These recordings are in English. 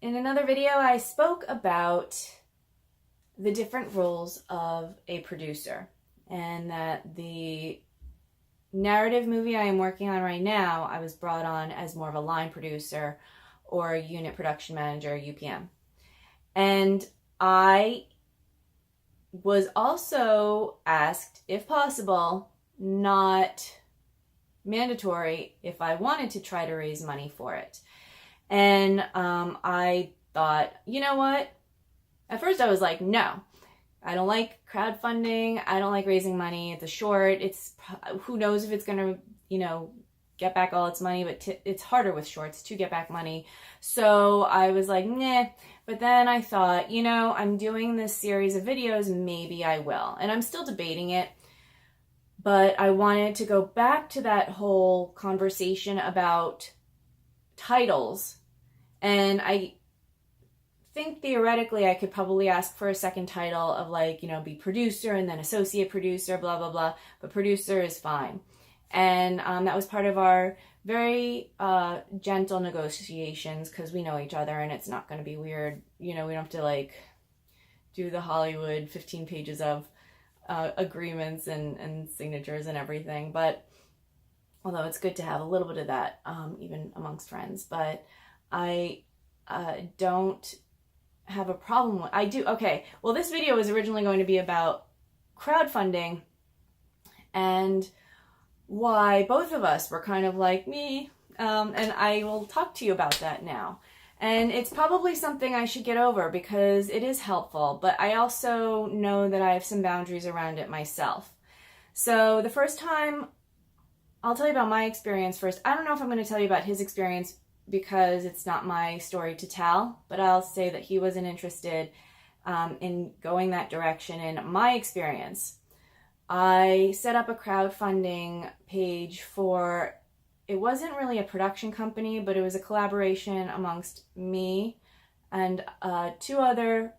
In another video, I spoke about the different roles of a producer, and that the narrative movie I am working on right now, I was brought on as more of a line producer or unit production manager, UPM. And I was also asked, if possible, not mandatory, if I wanted to try to raise money for it. And I thought, you know what? At first I was like, no, I don't like crowdfunding. I don't like raising money. It's a short. Who knows if it's going to, get back all its money, but it's harder with shorts to get back money. So I was like, nah. But then I thought, I'm doing this series of videos, maybe I will. And I'm still debating it. But I wanted to go back to that whole conversation about titles. And I think theoretically I could probably ask for a second title of be producer and then associate producer, blah, blah, blah. But producer is fine. And that was part of our very gentle negotiations, because we know each other and it's not going to be weird. We don't have to do the Hollywood 15 pages of agreements and signatures and everything. But although it's good to have a little bit of that even amongst friends. But I don't have a problem with, I do, okay. Well, this video was originally going to be about crowdfunding and why both of us were kind of like me, and I will talk to you about that now. And it's probably something I should get over because it is helpful, but I also know that I have some boundaries around it myself. So the first time, I'll tell you about my experience first. I don't know if I'm going to tell you about his experience because it's not my story to tell, but I'll say that he wasn't interested in going that direction. In my experience, I set up a crowdfunding page for, it wasn't really a production company, but it was a collaboration amongst me and two other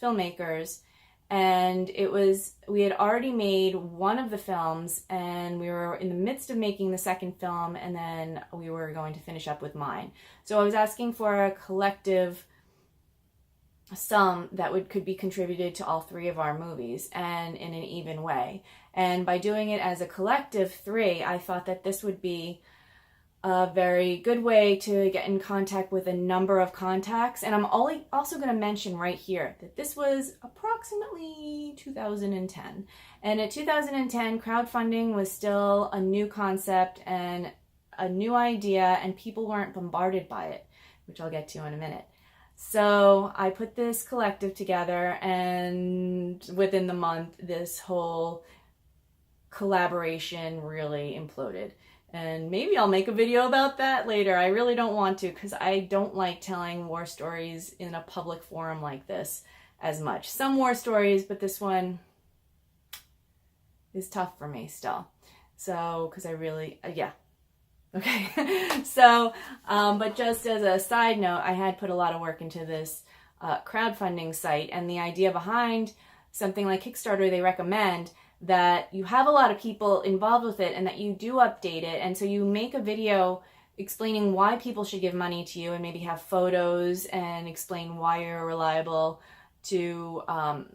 filmmakers. And we had already made one of the films and we were in the midst of making the second film, and then we were going to finish up with mine. So I was asking for a collective sum that could be contributed to all three of our movies, and in an even way. And by doing it as a collective three, I thought that this would be a very good way to get in contact with a number of contacts. And I'm also going to mention right here that this was approximately 2010. And at 2010, crowdfunding was still a new concept and a new idea, and people weren't bombarded by it, which I'll get to in a minute. So I put this collective together, and within the month, this whole collaboration really imploded. And maybe I'll make a video about that later. I really don't want to, because I don't like telling war stories in a public forum like this as much. Some war stories, but this one is tough for me still. So, because I really, yeah. Okay, so, but just as a side note, I had put a lot of work into this crowdfunding site, and the idea behind something like Kickstarter, they recommend that you have a lot of people involved with it and that you do update it. And so you make a video explaining why people should give money to you, and maybe have photos and explain why you're reliable to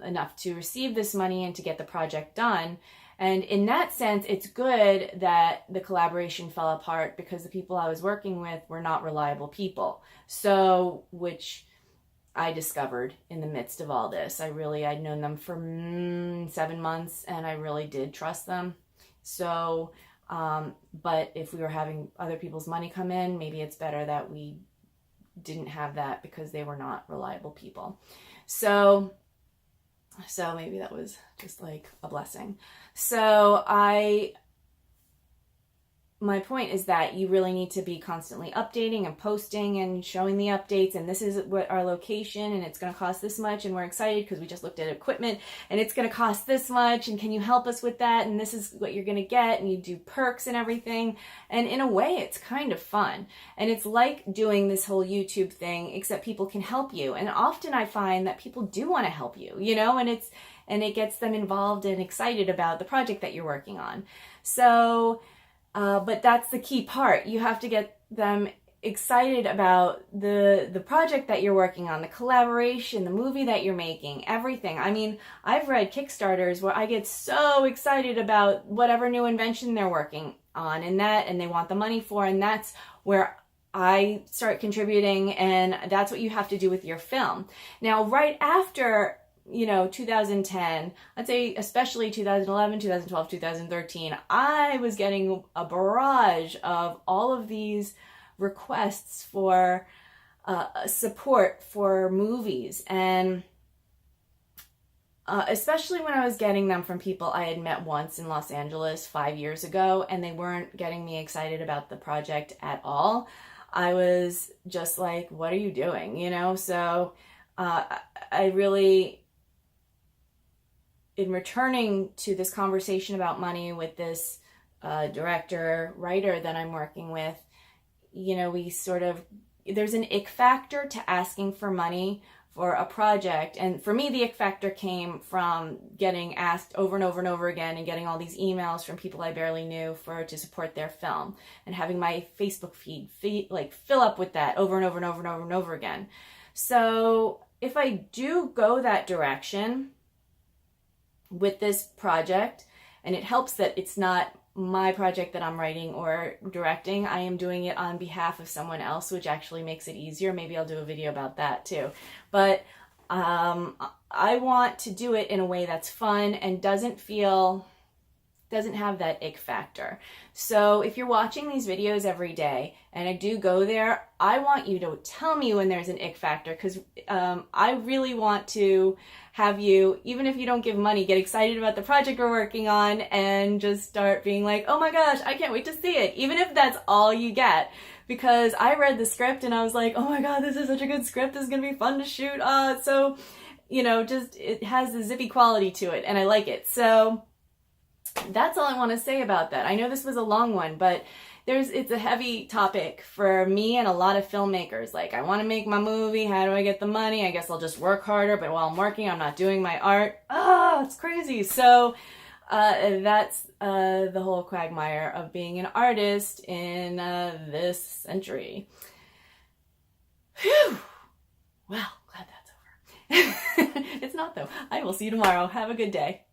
enough to receive this money and to get the project done. And in that sense, it's good that the collaboration fell apart, because the people I was working with were not reliable people. So, which I discovered in the midst of all this. I'd known them for 7 months, and I really did trust them. So, but if we were having other people's money come in, maybe it's better that we didn't have that, because they were not reliable people. So maybe that was just like a blessing. So my point is that you really need to be constantly updating and posting and showing the updates, and this is what our location, and it's going to cost this much, and we're excited because we just looked at equipment and it's going to cost this much, and can you help us with that, and this is what you're going to get, and you do perks and everything. And in a way, it's kind of fun, and it's like doing this whole YouTube thing, except people can help you. And often I find that people do want to help you, and it gets them involved and excited about the project that you're working on. So but that's the key part. You have to get them excited about the project that you're working on, the collaboration, the movie that you're making, everything. I mean, I've read Kickstarters where I get so excited about whatever new invention they're working on and they want the money for, and that's where I start contributing, and that's what you have to do with your film. Now, right after 2010, I'd say especially 2011, 2012, 2013, I was getting a barrage of all of these requests for support for movies, and especially when I was getting them from people I had met once in Los Angeles 5 years ago, and they weren't getting me excited about the project at all. I was just like, what are you doing? So I really, in returning to this conversation about money with this director, writer that I'm working with, we sort of, there's an ick factor to asking for money for a project. And for me, the ick factor came from getting asked over and over and over again and getting all these emails from people I barely knew to support their film, and having my Facebook feed like fill up with that over and over and over and over and over again. So if I do go that direction with this project, and it helps that it's not my project that I'm writing or directing, I am doing it on behalf of someone else, which actually makes it easier. Maybe I'll do a video about that too. But I want to do it in a way that's fun and doesn't have that ick factor. So if you're watching these videos every day, and I do go there, I want you to tell me when there's an ick factor, because I really want to have you, even if you don't give money, get excited about the project we're working on and just start being like, oh my gosh, I can't wait to see it, even if that's all you get. Because I read the script and I was like, oh my god, this is such a good script, this is gonna be fun to shoot. So just it has the zippy quality to it, and I like it. So that's all I want to say about that. I know this was a long one, but it's a heavy topic for me and a lot of filmmakers. Like, I want to make my movie. How do I get the money? I guess I'll just work harder, but while I'm working, I'm not doing my art. It's crazy. So that's the whole quagmire of being an artist in this century. Whew. Well, glad that's over. It's not, though. I will see you tomorrow. Have a good day.